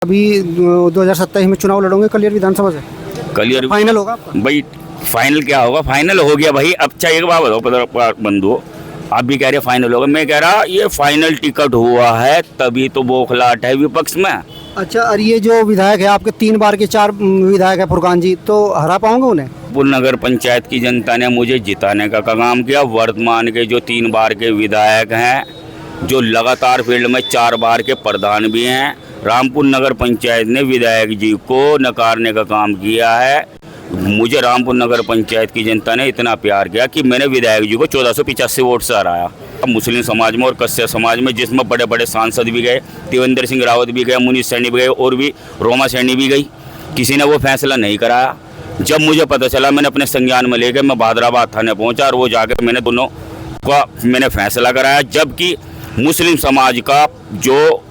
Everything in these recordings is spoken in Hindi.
अभी 2027 में चुनाव लड़ोगे कलियर विधानसभा से? क्लियर फाइनल होगा आपका? भाई फाइनल क्या होगा, फाइनल हो गया भाई। अब चाहे एक बात बताओ बंधु, आप भी कह रहे फाइनल होगा, मैं कह रहा ये फाइनल टिकट हुआ है तभी तो बौखलाहट है विपक्ष में। अच्छा, और ये जो विधायक है आपके 3 बार के 4 विधायक है फुरकान जी, तो हरा पाओगे उन्हें? रामपुर नगर पंचायत की जनता ने मुझे जिताने का काम किया। वर्तमान के जो 3 बार के विधायक हैं, जो लगातार फील्ड में 4 बार के प्रधान भी हैं, रामपुर नगर पंचायत ने विधायक जी को नकारने का काम किया है। मुझे रामपुर नगर पंचायत की जनता ने इतना प्यार किया कि मैंने विधायक जी को 1485 वोट से हराया। मुस्लिम समाज में और कस्य समाज में, जिसमें बड़े बड़े सांसद भी गए, त्रिवेंद्र सिंह रावत भी गए, मुनीष सैनी भी गए और भी रोमा सैनी भी गई, किसी ने वो फैसला नहीं कराया। जब मुझे पता चला, मैंने अपने संज्ञान में लेकर मैं बहादुराबाद थाने पहुंचा और वो जाकर मैंने दोनों का फैसला कराया। जबकि मुस्लिम समाज का जो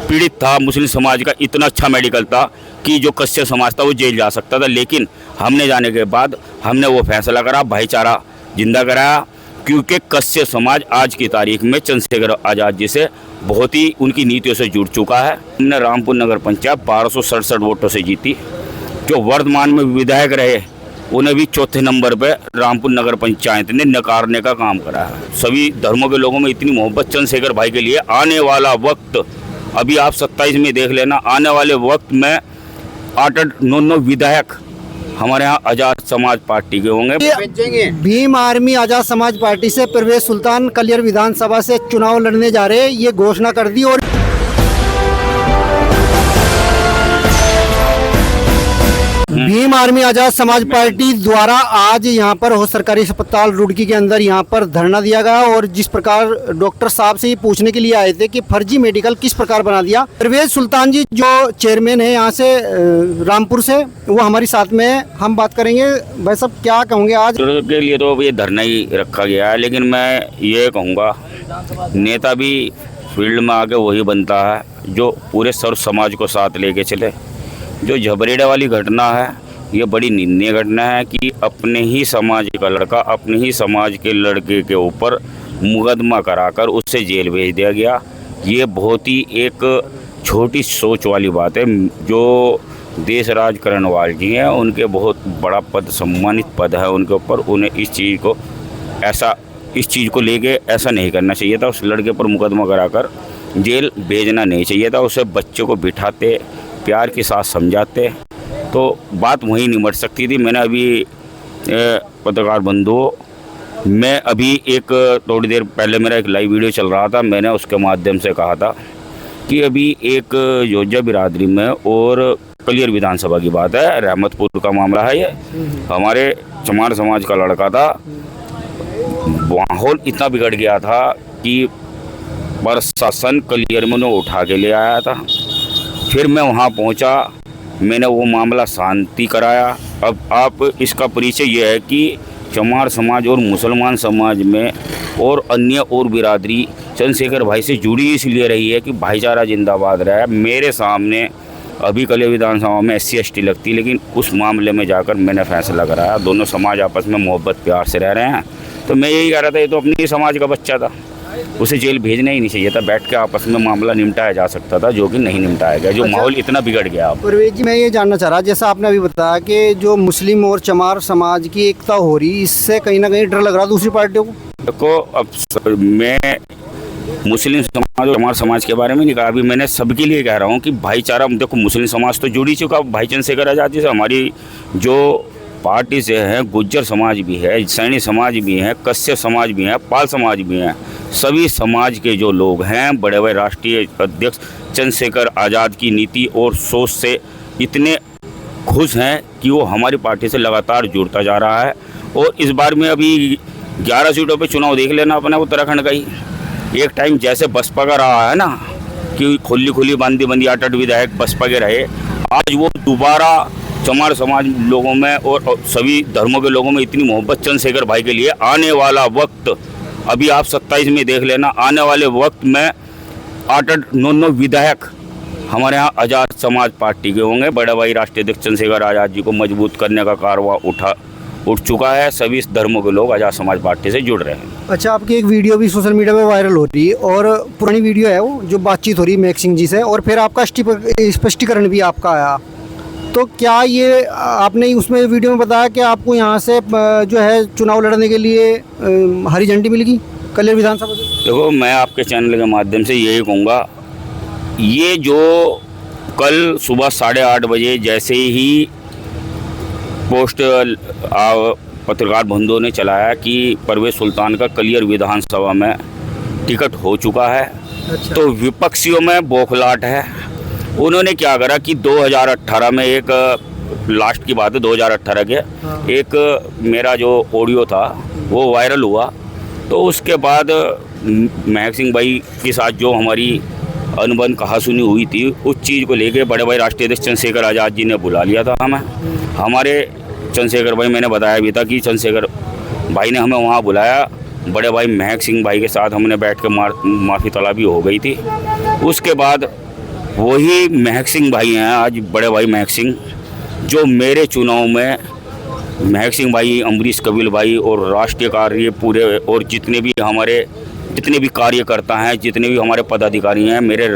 पीड़ित था, मुस्लिम समाज का इतना अच्छा मेडिकल था कि जो कस्य समाज था वो जेल जा सकता था, लेकिन हमने जाने के बाद हमने वो फैसला करा, भाईचारा जिंदा कराया। क्योंकि कस्य समाज आज की तारीख में चंद्रशेखर आज़ाद जी से बहुत ही उनकी नीतियों से जुड़ चुका है। हमने रामपुर नगर पंचायत 1267 वोटों से जीती। जो वर्तमान में विधायक रहे उन्हें भी चौथे नंबर पे रामपुर नगर पंचायत ने नकारने का काम करा है। सभी धर्मों के लोगों में इतनी मोहब्बत चंद्रशेखर भाई के लिए। आने वाला वक्त, अभी आप 27 में देख लेना, आने वाले वक्त में 8-9 विधायक हमारे यहाँ आज़ाद समाज पार्टी के होंगे। भीम आर्मी आज़ाद समाज पार्टी से परवेज सुल्तान कलियर विधानसभा से चुनाव लड़ने जा रहे हैं, ये घोषणा कर दी। और भीम आर्मी आज़ाद समाज पार्टी द्वारा आज यहाँ पर हो सरकारी अस्पताल रुड़की के अंदर यहाँ पर धरना दिया गया। और जिस प्रकार डॉक्टर साहब से ये पूछने के लिए आए थे कि फर्जी मेडिकल किस प्रकार बना दिया, परवेज सुल्तान जी जो चेयरमैन है यहाँ से रामपुर से, वो हमारी साथ में है, हम बात करेंगे। भाई साहब क्या कहोगे आज के लिए? तो ये धरना ही रखा गया है, लेकिन मैं ये कहूँगा नेता भी फील्ड में आके वही बनता है जो पूरे सर्व समाज को साथ लेके चले। जो झबरेड़ा वाली घटना है, ये बड़ी निंदनीय घटना है कि अपने ही समाज का लड़का अपने ही समाज के लड़के के ऊपर मुकदमा कराकर उससे जेल भेज दिया गया। ये बहुत ही एक छोटी सोच वाली बात है। जो देश राज करणवाल जी हैं, उनके बहुत बड़ा पद, सम्मानित पद है उनके ऊपर, उन्हें इस चीज़ को लेके ऐसा नहीं करना चाहिए था। उस लड़के पर मुकदमा कराकर जेल भेजना नहीं चाहिए था। उसे बच्चे को बिठाते, प्यार के साथ समझाते तो बात वहीं निमट सकती थी। मैंने अभी पत्रकार बंधुओं, मैं अभी एक थोड़ी देर पहले मेरा एक लाइव वीडियो चल रहा था, मैंने उसके माध्यम से कहा था कि अभी एक योजना बिरादरी में और कलियर विधानसभा की बात है, रहमतपुर का मामला है। ये हमारे चमार समाज का लड़का था। माहौल इतना बिगड़ गया था कि प्रशासन कलियर में उन्हें उठा के ले आया था। फिर मैं वहाँ पहुँचा, मैंने वो मामला शांति कराया। अब आप इसका परिचय ये है कि चमार समाज और मुसलमान समाज में और अन्य और बिरादरी चंद्रशेखर भाई से जुड़ी इसलिए रही है कि भाईचारा जिंदाबाद रहा है। मेरे सामने अभी कलियर विधानसभा में SC/ST लगती, लेकिन उस मामले में जाकर मैंने फैसला कराया। दोनों समाज आपस में मोहब्बत प्यार से रह रहे हैं। तो मैं यही कह रहा था, ये तो अपनी ही समाज का बच्चा था, उसे जेल भेजना ही नहीं चाहिए था। बैठ के आपस में मामला निपटाया जा सकता था, जो कि नहीं निपटाया गया। जो माहौल इतना बिगड़ गया। परवेज जी, मैं ये जानना चाह रहा, जैसा आपने अभी बताया कि जो मुस्लिम और चमार समाज की एकता हो रही, इससे कहीं ना कहीं डर लग रहा दूसरी पार्टियों को। देखो, अब मैं मुस्लिम समाज और चमार समाज के बारे में नहीं कहा, अभी मैंने सबके लिए कह रहा हूँ कि भाईचारा। देखो, मुस्लिम समाज तो जुड़ ही चुका भाई चंद्रशेखर आज़ाद जी से। हमारी जो पार्टी से हैं, गुज्जर समाज भी है, सैनी समाज भी हैं, कश्यप समाज भी हैं, पाल समाज भी हैं। सभी समाज के जो लोग हैं, बड़े बड़े राष्ट्रीय अध्यक्ष चंद्रशेखर आज़ाद की नीति और सोच से इतने खुश हैं कि वो हमारी पार्टी से लगातार जुड़ता जा रहा है। और इस बार में अभी 11 सीटों पे चुनाव देख लेना अपना उत्तराखंड का ही। एक टाइम जैसे बसपा का रहा है ना कि खुली बंदी 8 विधायक बसपा के रहे, आज वो दोबारा चमार समाज लोगों में और सभी धर्मों के लोगों में इतनी मोहब्बत चंद्रशेखर भाई के लिए। आने वाला वक्त, अभी आप 27 में देख लेना, आने वाले वक्त में 8-9 विधायक हमारे यहाँ आज़ाद समाज पार्टी के होंगे। बड़े भाई राष्ट्रीय अध्यक्ष चंद्रशेखर आज़ाद जी को मजबूत करने का कारवा उठ चुका है। सभी धर्मों के लोग आज़ाद समाज पार्टी से जुड़ रहे हैं। अच्छा, आपकी एक वीडियो भी सोशल मीडिया पे वायरल हो रही है और पुरानी वीडियो है वो, जो बातचीत हो रही है मेघ सिंह जी से, और फिर आपका स्पष्टीकरण भी आपका आया। तो क्या ये आपने उसमें वीडियो में बताया कि आपको यहाँ से जो है चुनाव लड़ने के लिए हरी झंडी मिलेगी कलेर विधानसभा से? देखो, मैं आपके चैनल के माध्यम से यही कहूँगा, ये जो कल सुबह 8:30 बजे जैसे ही पोस्ट पत्रकार बंधुओं ने चलाया कि परवेज सुल्तान का कलियर विधानसभा में टिकट हो चुका है, अच्छा। तो विपक्षियों में बौखलाहट है। उन्होंने क्या करा कि 2018 में एक लास्ट की बात है, 2018 के एक मेरा जो ऑडियो था वो वायरल हुआ। तो उसके बाद महक सिंह भाई के साथ जो हमारी अनबन कहासुनी हुई थी, उस चीज़ को लेके बड़े भाई राष्ट्रीय अध्यक्ष चंद्रशेखर आज़ाद जी ने बुला लिया था हमें। हमारे चंद्रशेखर भाई, मैंने बताया भी था कि चंद्रशेखर भाई ने हमें वहाँ बुलाया। बड़े भाई महक सिंह भाई के साथ हमने बैठ के माफ़ी तलाबी हो गई थी। उसके बाद वही महक सिंह भाई हैं आज, बड़े भाई महक सिंह, जो मेरे चुनाव में महक सिंह भाई, अमरीश कबील भाई और राष्ट्रीय कार्य पूरे और जितने भी कार्यकर्ता हैं, जितने भी हमारे पदाधिकारी हैं, मेरे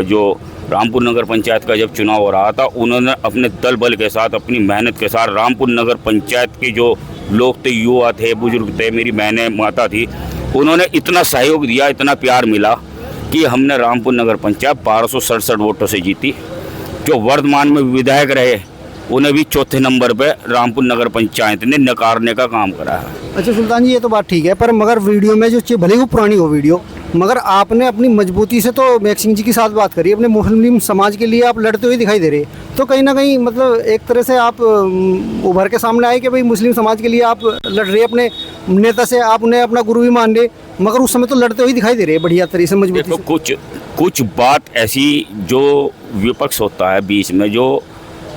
जो रामपुर नगर पंचायत का जब चुनाव हो रहा था, उन्होंने अपने दल बल के साथ, अपनी मेहनत के साथ रामपुर नगर पंचायत के जो लोग थे, युवा थे, बुजुर्ग थे, मेरी बहनें, माता थी, उन्होंने इतना सहयोग दिया, इतना प्यार मिला कि हमने रामपुर नगर पंचायत 1267 वोटों से जीती। जो वर्तमान में विधायक रहे, उन्हें भी चौथे नंबर पे रामपुर नगर पंचायत ने नकारने का काम करा है। अच्छा सुल्तान जी, ये तो बात ठीक है, पर मगर वीडियो में जो भले ही वो पुरानी हो वीडियो, मगर आपने अपनी मजबूती से तो मेघ सिंह जी के साथ बात करी, अपने मुस्लिम समाज के लिए आप लड़ते हुए दिखाई दे रहे। तो कहीं ना कहीं मतलब एक तरह से आप उभर के सामने आए कि भाई मुस्लिम समाज के लिए आप लड़ रहे, अपने नेता से आप उन्हें अपना गुरु भी मान रहे, मगर उस समय तो लड़ते हुए दिखाई दे रहे बढ़िया तरीके से, मजबूती से। देखो, कुछ बात ऐसी जो विपक्ष होता है बीच में, जो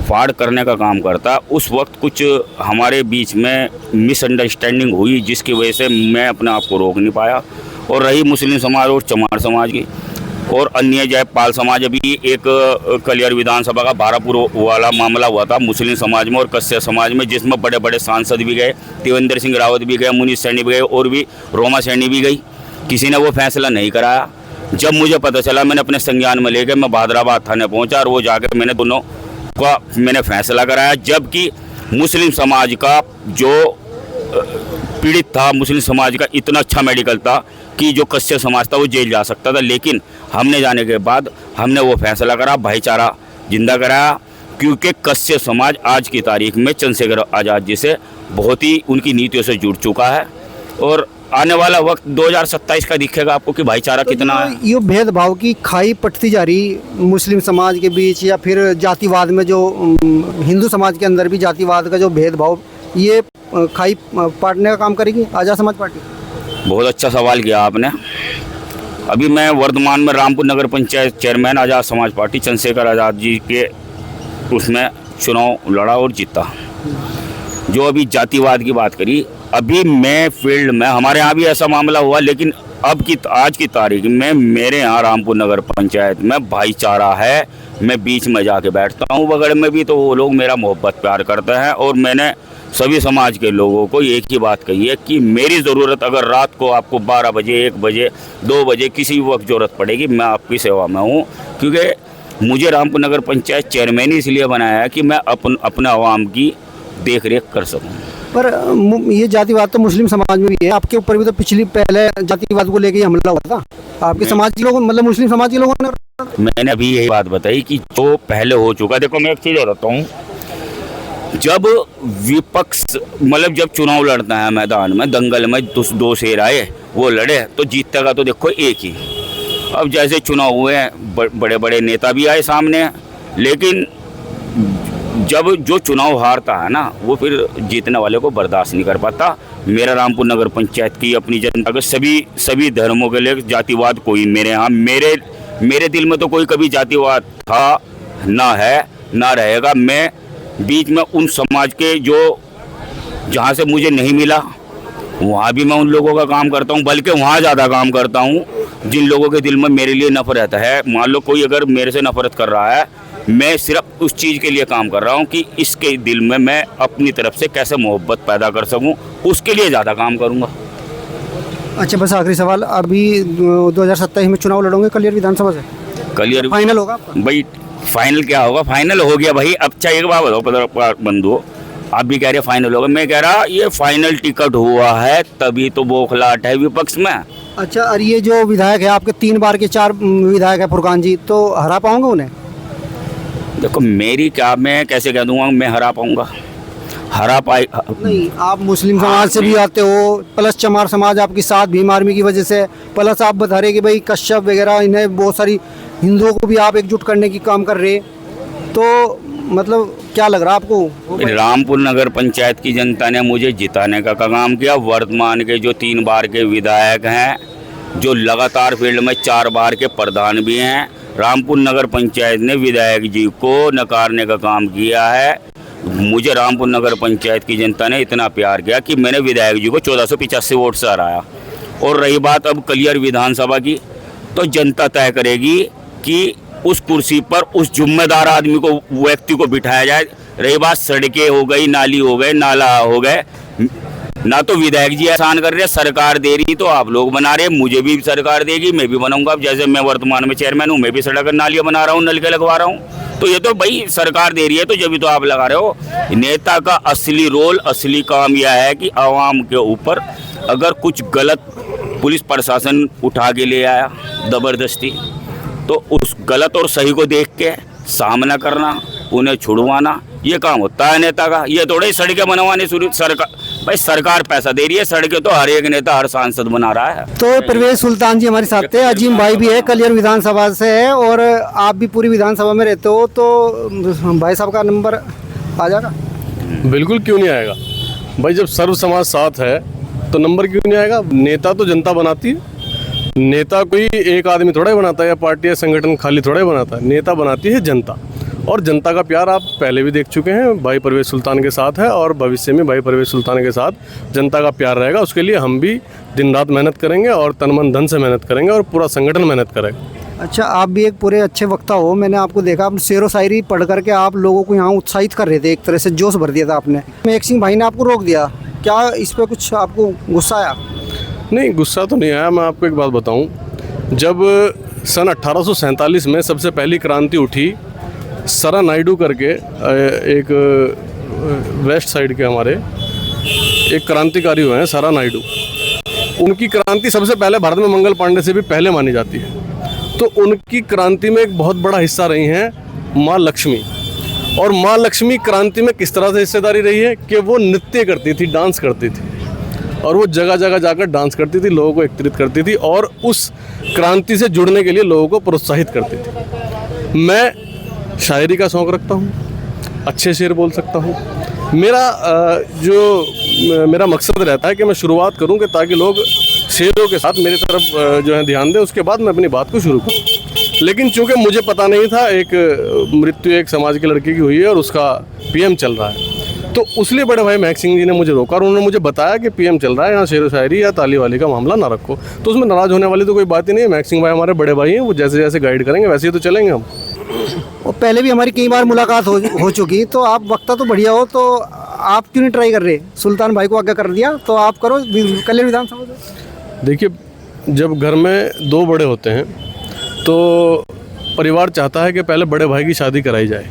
फाड़ करने का काम करता है, उस वक्त कुछ हमारे बीच में मिसअंडरस्टैंडिंग हुई, जिसकी वजह से मैं अपने आप को रोक नहीं पाया। और रही मुस्लिम समाज और चमार समाज की और अन्य जय पाल समाज, अभी एक कलियर विधानसभा का भारापुर वाला मामला हुआ था मुस्लिम समाज में और कश्यप समाज में, जिसमें बड़े बड़े सांसद भी गए, त्रिवेंद्र सिंह रावत भी गए, मुनीष सैनी भी गए और भी रोमा सैनी भी गई। किसी ने वो फैसला नहीं कराया। जब मुझे पता चला, मैंने अपने संज्ञान में लेकर मैं बहादुराबाद थाने पहुँचा और वो जाकर मैंने दोनों का फैसला कराया। जबकि मुस्लिम समाज का जो पीड़ित था, मुस्लिम समाज का इतना अच्छा मेडिकल था कि जो कश्यप समाज था वो जेल जा सकता था, लेकिन हमने जाने के बाद हमने वो फैसला करा, भाईचारा जिंदा कराया। क्योंकि कश्यप समाज आज की तारीख में चंद्रशेखर आज़ाद जी से बहुत ही उनकी नीतियों से जुड़ चुका है और आने वाला वक्त 2027 का दिखेगा आपको कि भाईचारा तो कितना है। ये भेदभाव की खाई पटती जा रही मुस्लिम समाज के बीच, या फिर जातिवाद में जो हिंदू समाज के अंदर भी जातिवाद का जो भेदभाव, ये खाई पाटने का काम करेगी आज़ाद समाज पार्टी? बहुत अच्छा सवाल किया आपने। अभी मैं वर्तमान में रामपुर नगर पंचायत चेयरमैन आज़ाद समाज पार्टी चंद्रशेखर आज़ाद जी के उसमें चुनाव लड़ा और जीता। जो अभी जातिवाद की बात करी, अभी मैं फील्ड में, हमारे यहाँ भी ऐसा मामला हुआ, लेकिन आज की तारीख में मेरे यहाँ रामपुर नगर पंचायत में भाईचारा है। मैं बीच में जाके बैठता हूँ बगड़ में भी, तो वो लोग मेरा मोहब्बत प्यार करते हैं। और मैंने सभी समाज के लोगों को एक ही बात कही है कि मेरी ज़रूरत अगर रात को आपको 12 बजे, 1 बजे, 2 बजे किसी वक्त ज़रूरत पड़ेगी, मैं आपकी सेवा में हूँ। क्योंकि मुझे रामपुर नगर पंचायत चेयरमैन इसलिए बनाया है कि मैं अपने आवाम की देख रेख कर सकूँ। पर ये जातिवाद तो मुस्लिम समाज में भी है, आपके ऊपर भी तो पहले जातिवाद को लेकर हमला हुआ था आपके समाज के लोगों, मतलब मुस्लिम समाज के लोगों ने। मैंने अभी यही बात बताई कि जो पहले हो चुका, देखो मैं एक चीज़ बताता हूँ, जब विपक्ष मतलब जब चुनाव लड़ता है मैदान में, दंगल में दो शेर आए, वो लड़े तो जीतने का तो देखो एक ही। अब जैसे चुनाव हुए हैं, बड़े बड़े नेता भी आए सामने, लेकिन जब जो चुनाव हारता है ना, वो फिर जीतने वाले को बर्दाश्त नहीं कर पाता। मेरा रामपुर नगर पंचायत की अपनी जनता के सभी धर्मों के लिए जातिवाद कोई मेरे यहाँ मेरे दिल में तो कोई कभी जातिवाद था ना है ना रहेगा। मैं बीच में उन समाज के जो जहाँ से मुझे नहीं मिला, वहाँ भी मैं उन लोगों का काम करता हूँ, बल्कि वहाँ ज़्यादा काम करता हूँ जिन लोगों के दिल में मेरे लिए नफरत है। मान लो कोई अगर मेरे से नफरत कर रहा है मैं सिर्फ उस चीज़ के लिए काम कर रहा हूँ कि इसके दिल में मैं अपनी तरफ से कैसे मोहब्बत पैदा कर सकूँ, उसके लिए ज़्यादा काम करूँगा। अच्छा, बस आखिरी सवाल, अभी 2027 में चुनाव लड़ोगे कलियर विधानसभा से? क्लियर फाइनल होगा आपका? भाई, फाइनल क्या होगा, फाइनल हो गया भाई। अब चाहिए एक बात बताओ बंधु, आप भी कह रहे फाइनल होगा, मैं कह रहा ये फाइनल टिकट हुआ है तभी तो बौखलाहट है विपक्ष में। अच्छा, और ये जो विधायक है आपके 3 बार के 4 विधायक है फुरकान जी, तो हरा पाओगे उन्हें? देखो मेरी क्या, मैं कैसे कह दूंगा मैं हरा पाऊंगा, हरा पाए नहीं, आप मुस्लिम समाज से भी आते हो, प्लस चमार समाज आपकी साथ भीम आर्मी की वजह से, प्लस आप बता रहे कि भाई कश्यप वगैरह, इन्हें बहुत सारी हिंदुओं को भी आप एकजुट करने की काम कर रहे, तो मतलब क्या लग रहा है आपको? रामपुर नगर पंचायत की जनता ने मुझे जिताने का काम किया। वर्तमान के जो 3 बार के विधायक हैं, जो लगातार फील्ड में 4 बार के प्रधान भी हैं, रामपुर नगर पंचायत ने विधायक जी को नकारने का काम किया है। मुझे रामपुर नगर पंचायत की जनता ने इतना प्यार किया कि मैंने विधायक जी को 1485 वोट से हराया। और रही बात अब क्लियर विधानसभा की, तो जनता तय करेगी कि उस कुर्सी पर उस जिम्मेदार आदमी को, व्यक्ति को बिठाया जाए। रही बात सड़कें हो गई, नाली हो गए, नाला हो गए, ना तो विधायक जी एहसान कर रहे, सरकार दे रही तो आप लोग बना रहे, मुझे भी सरकार देगी मैं भी बनाऊंगा। अब जैसे मैं वर्तमान में चेयरमैन हूँ, मैं भी सड़क नालियाँ बना रहा हूँ, नलके लगवा रहा हूँ, तो ये तो भाई सरकार दे रही है तो जब भी तो आप लगा रहे हो। नेता का असली रोल, असली काम यह है कि आवाम के ऊपर अगर कुछ गलत पुलिस प्रशासन उठा के ले आया ज़बरदस्ती, तो उस गलत और सही को देख के सामना करना, उन्हें छुड़वाना, ये काम होता है नेता का। ये थोड़े सड़कें बनवाने शुरू, सरकार भाई सरकार पैसा दे रही है, सड़कें तो हर एक नेता हर सांसद बना रहा है। तो परवेज सुल्तान जी हमारे साथ थे, अजीम भाई भी है, कलियर विधानसभा से है, और आप भी पूरी विधानसभा में रहते हो, तो भाई साहब का नंबर आ जाएगा? बिल्कुल, क्यों नहीं आएगा भाई, जब सर्व समाज साथ है तो नंबर क्यों नहीं आएगा। नेता तो जनता बनाती है, नेता कोई एक आदमी थोड़ा ही बनाता है, या पार्टी या संगठन खाली थोड़ा ही बनाता है, नेता बनाती है जनता। और जनता का प्यार आप पहले भी देख चुके हैं, भाई परवेज सुल्तान के साथ है और भविष्य में भाई परवेज सुल्तान के साथ जनता का प्यार रहेगा। उसके लिए हम भी दिन रात मेहनत करेंगे और तन मन धन से मेहनत करेंगे और पूरा संगठन मेहनत करेगा। अच्छा, आप भी एक पूरे अच्छे वक्ता हो, मैंने आपको देखा, आप शेर व शायरी पढ़ करके आप लोगों को यहाँ उत्साहित कर रहे थे, एक तरह से जोश भर दिया था आपने। मेघ सिंह भाई ने आपको रोक दिया, क्या इस पर कुछ आपको गुस्सा आया? नहीं, गुस्सा तो नहीं आया। मैं आपको एक बात बताऊं, जब सन 1847 में सबसे पहली क्रांति उठी, सरा नायडू करके एक वेस्ट साइड के हमारे एक क्रांतिकारी हुए हैं, सरा नायडू, उनकी क्रांति सबसे पहले भारत में मंगल पांडे से भी पहले मानी जाती है। तो उनकी क्रांति में एक बहुत बड़ा हिस्सा रही हैं माँ लक्ष्मी। और माँ लक्ष्मी क्रांति में किस तरह से हिस्सेदारी रही है कि वो नृत्य करती थी, डांस करती थी, और वो जगह जगह जाकर डांस करती थी, लोगों को एकत्रित करती थी और उस क्रांति से जुड़ने के लिए लोगों को प्रोत्साहित करती थी। मैं शायरी का शौक़ रखता हूँ, अच्छे शेर बोल सकता हूँ। मेरा मकसद रहता है कि मैं शुरुआत करूँ कि ताकि लोग शेरों के साथ मेरी तरफ जो है ध्यान दें, उसके बाद मैं अपनी बात को शुरू करूँ। लेकिन चूंकि मुझे पता नहीं था, एक मृत्यु एक समाज के लड़के की हुई है और उसका पीएम चल रहा है, तो उसलिए बड़े भाई महक सिंह जी ने मुझे रोका और उन्होंने मुझे बताया कि पीएम चल रहा है, यहाँ शेर व शायरी या ताली वाली का मामला ना रखो। तो उसमें नाराज़ होने वाली तो कोई बात ही नहीं है। महक सिंह भाई हमारे बड़े भाई हैं, वो जैसे जैसे गाइड करेंगे वैसे ही तो चलेंगे हम। और पहले भी हमारी कई बार मुलाकात हो चुकी, तो आप वक्ता तो बढ़िया हो, तो आप क्यों नहीं ट्राई कर रहे? सुल्तान भाई को आगे कर दिया तो आप करो कल्याण विधानसभा से। देखिए, जब घर में 2 बड़े होते हैं तो परिवार चाहता है कि पहले बड़े भाई की शादी कराई जाए।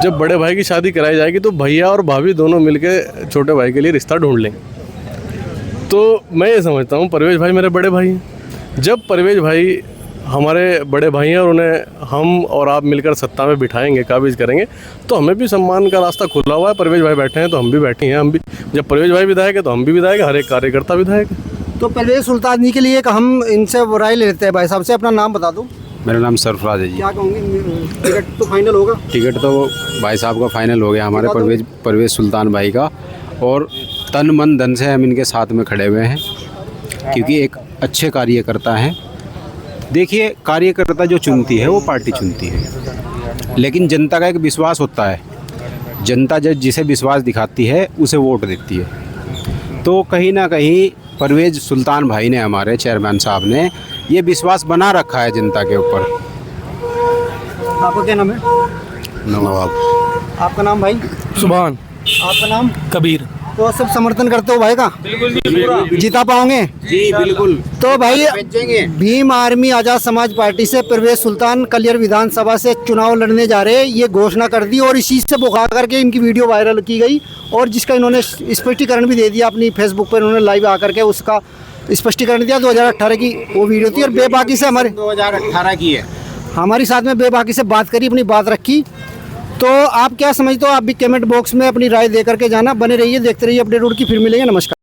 जब बड़े भाई की शादी कराई जाएगी तो भैया और भाभी दोनों मिलकर छोटे भाई के लिए रिश्ता ढूंढ लेंगे। तो मैं ये समझता हूँ परवेज भाई मेरे बड़े भाई हैं। जब परवेज भाई हमारे बड़े भाई हैं और उन्हें हम और आप मिलकर सत्ता में बिठाएंगे, काबिज करेंगे, तो हमें भी सम्मान का रास्ता खुला हुआ है। परवेज भाई बैठे हैं तो हम भी बैठे हैं, हम भी, जब परवेज भाई विधायक है तो हम भी विधायक, हर एक कार्यकर्ता विधायक है। तो परवेज सुल्तान जी के लिए हम इनसे राय लेते हैं। भाई साहब से अपना नाम बता दो। मेरा नाम सरफराज है जी। क्या कहूँगे, टिकट तो फाइनल होगा? टिकट तो भाई साहब का फाइनल हो गया, हमारे परवेज सुल्तान भाई का, और तन मन धन से हम इनके साथ में खड़े हुए हैं क्योंकि एक अच्छे कार्यकर्ता हैं। देखिए, कार्यकर्ता जो चुनती है वो पार्टी चुनती है, लेकिन जनता का एक विश्वास होता है। जनता जब जिसे विश्वास दिखाती है उसे वोट देती है। तो कहीं ना कहीं परवेज सुल्तान भाई ने, हमारे चेयरमैन साहब ने, ये विश्वास बना रखा है जनता के ऊपर। आपका क्या नाम है? नवाब। आपका नाम भाई? सुभान। आपका नाम? कबीर। तो सब समर्थन करते हो भाई का? जीता पाओगे? जी बिल्कुल। तो भाई भीम आर्मी आजाद समाज पार्टी से परवेज सुल्तान कलियर विधानसभा से चुनाव लड़ने जा रहे हैं, ये घोषणा कर दी और इसी से बुखा करके इनकी वीडियो वायरल की गई और जिसका इन्होंने स्पष्टीकरण भी दे दिया अपनी फेसबुक पर, इन्होंने लाइव आकर के उसका स्पष्टीकरण दिया। 2018 की वो वीडियो थी और बेबाकी से 2018 की है। हमारी साथ में बेबाकी से बात करी, अपनी बात रखी। तो आप क्या समझते हो? आप भी कमेंट बॉक्स में अपनी राय दे करके जाना। बने रहिए, देखते रहिए अपडेट रोड की। फिर मिलेंगे। नमस्कार।